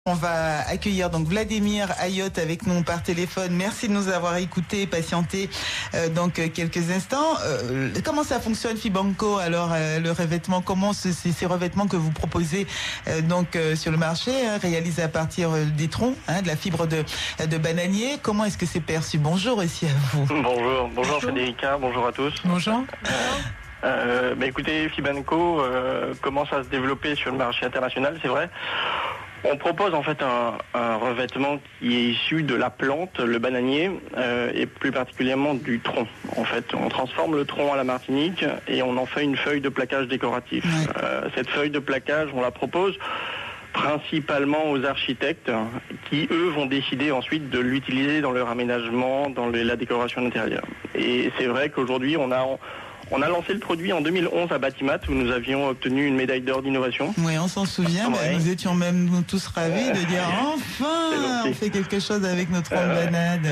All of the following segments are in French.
On va accueillir donc Vladimir Ayotte avec nous par téléphone. Merci de nous avoir écoutés, patienté donc quelques instants. Comment ça fonctionne Fibanco? Alors le revêtement, comment ces revêtements que vous proposez donc sur le marché, réalisés à partir des troncs, de la fibre de bananier. Comment est-ce que c'est perçu? Bonjour aussi à vous. Bonjour Frédérica, bonjour à tous. Bonjour. Écoutez, Fibanco commence à se développer sur le marché international, c'est vrai. On propose en fait un revêtement qui est issu de la plante, le bananier, et plus particulièrement du tronc. En fait, on transforme le tronc à la Martinique et on en fait une feuille de plaquage décoratif. Cette feuille de plaquage, on la propose principalement aux architectes qui, eux, vont décider ensuite de l'utiliser dans leur aménagement, dans la décoration intérieure. Et c'est vrai qu'aujourd'hui, on a lancé le produit en 2011 à Batimat où nous avions obtenu une médaille d'or d'innovation. Oui, on s'en souvient. Ouais. Nous étions même nous tous ravis de dire enfin, on fait quelque chose avec notre tronc de banane,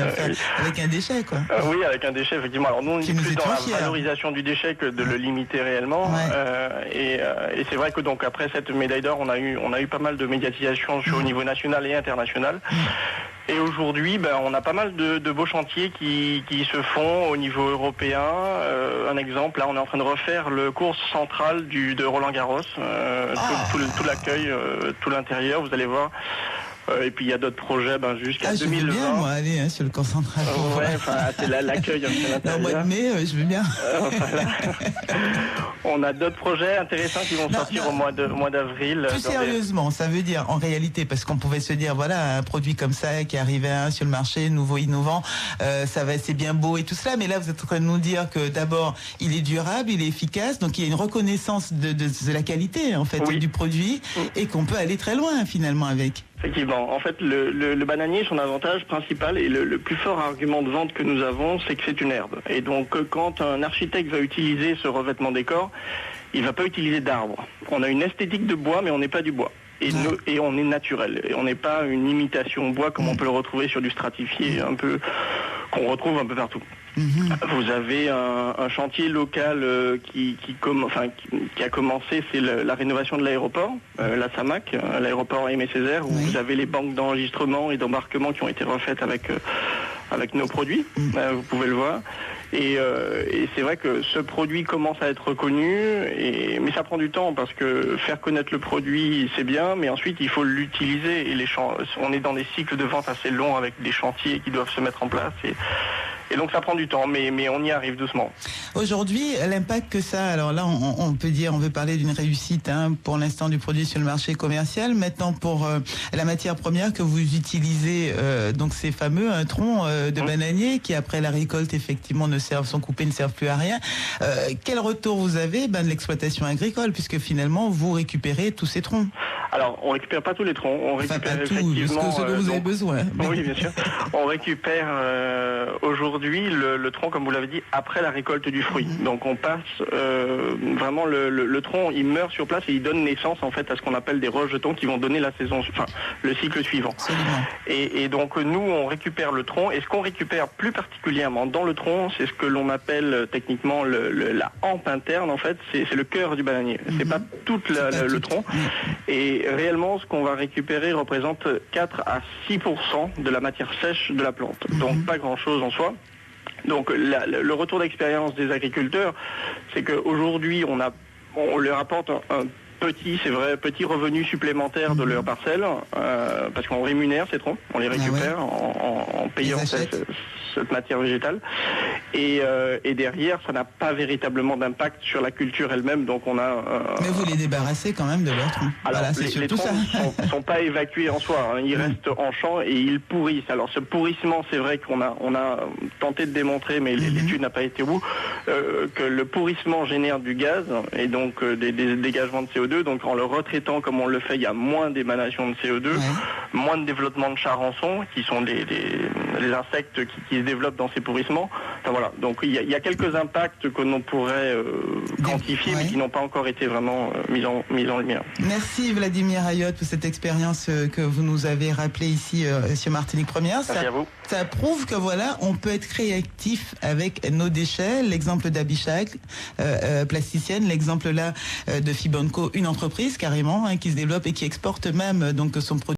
avec un déchet, quoi. Oui, avec un déchet, effectivement. Alors nous, on est plus dans la valorisation du déchet que de le limiter réellement. Ouais. Et c'est vrai que donc après cette médaille d'or, on a eu pas mal de médiatisation au niveau national et international. Et aujourd'hui, on a pas mal de beaux chantiers qui se font au niveau européen. Un exemple, là, on est en train de refaire le cours central de Roland Garros, tout l'accueil, tout l'intérieur, vous allez voir. Et puis il y a d'autres projets jusqu'à 2020. Je veux bien, moi, aller sur le cours central. C'est l'accueil. Au mois de mai, je veux bien. On a d'autres projets intéressants qui vont sortir au mois d'avril. Plus sérieusement, ça veut dire en réalité, parce qu'on pouvait se dire, voilà, un produit comme ça qui arrivait sur le marché, nouveau, innovant, c'est bien beau et tout cela, mais là vous êtes en train de nous dire que d'abord il est durable, il est efficace, donc il y a une reconnaissance de la qualité en fait du produit et qu'on peut aller très loin finalement avec. Effectivement. En fait, le bananier, son avantage principal et le plus fort argument de vente que nous avons, c'est que c'est une herbe. Et donc, quand un architecte va utiliser ce revêtement décor, il ne va pas utiliser d'arbres. On a une esthétique de bois, mais on n'est pas du bois. Et on est naturel. Et on n'est pas une imitation bois comme on peut le retrouver sur du stratifié qu'on retrouve un peu partout. Vous avez un chantier local qui a commencé, c'est la rénovation de l'aéroport, la SAMAC, l'aéroport Aimé Césaire, où vous avez les banques d'enregistrement et d'embarquement qui ont été refaites avec nos produits, vous pouvez le voir. Et c'est vrai que ce produit commence à être reconnu, mais ça prend du temps parce que faire connaître le produit, c'est bien, mais ensuite il faut l'utiliser. Et on est dans des cycles de vente assez longs avec des chantiers qui doivent se mettre en place. Et donc ça prend du temps, mais on y arrive doucement. Aujourd'hui, l'impact que ça, alors là on peut dire, on veut parler d'une réussite pour l'instant du produit sur le marché commercial. Maintenant pour la matière première que vous utilisez, donc ces fameux troncs de bananier qui après la récolte effectivement sont coupés, ne servent plus à rien. Quel retour vous avez de l'exploitation agricole puisque finalement vous récupérez tous ces troncs? Alors, on récupère pas tous les troncs, on récupère effectivement ce dont vous avez besoin. Oui, bien sûr. On récupère aujourd'hui le tronc, comme vous l'avez dit, après la récolte du fruit. Donc on passe vraiment le tronc, il meurt sur place et il donne naissance en fait à ce qu'on appelle des rejetons qui vont donner le cycle suivant. Et donc nous, on récupère le tronc et ce qu'on récupère plus particulièrement dans le tronc, c'est ce que l'on appelle techniquement la hampe interne en fait, c'est le cœur du bananier. C'est pas tout le tronc. Et réellement, ce qu'on va récupérer représente 4 à 6% de la matière sèche de la plante. Donc pas grand-chose en soi. Donc le retour d'expérience des agriculteurs, c'est qu'aujourd'hui, on leur apporte un petit revenu supplémentaire de leur parcelle, parce qu'on rémunère ces troncs, on les récupère en payant cette matière végétale. Et derrière, ça n'a pas véritablement d'impact sur la culture elle-même, donc on a... Mais vous les débarrassez quand même de leurs troncs. Alors, les troncs ne sont pas évacués en soi, ils restent en champ et ils pourrissent. Alors ce pourrissement, c'est vrai qu'on a tenté de démontrer, mais l'étude n'a pas été au bout, que le pourrissement génère du gaz et donc des dégagements de CO2. Donc en le retraitant comme on le fait, il y a moins d'émanation de CO2, moins de développement de charançons, qui sont les insectes qui se développent dans ces pourrissements. Enfin, voilà. Donc il y a quelques impacts que l'on pourrait quantifier, mais qui n'ont pas encore été vraiment mis en lumière. Merci Vladimir Ayotte pour cette expérience que vous nous avez rappelée ici sur Martinique Première. Merci à vous. Ça prouve que voilà, on peut être créatif avec nos déchets. L'exemple d'Abishag, plasticienne, l'exemple là de Fibanco, une entreprise carrément qui se développe et qui exporte même donc son produit.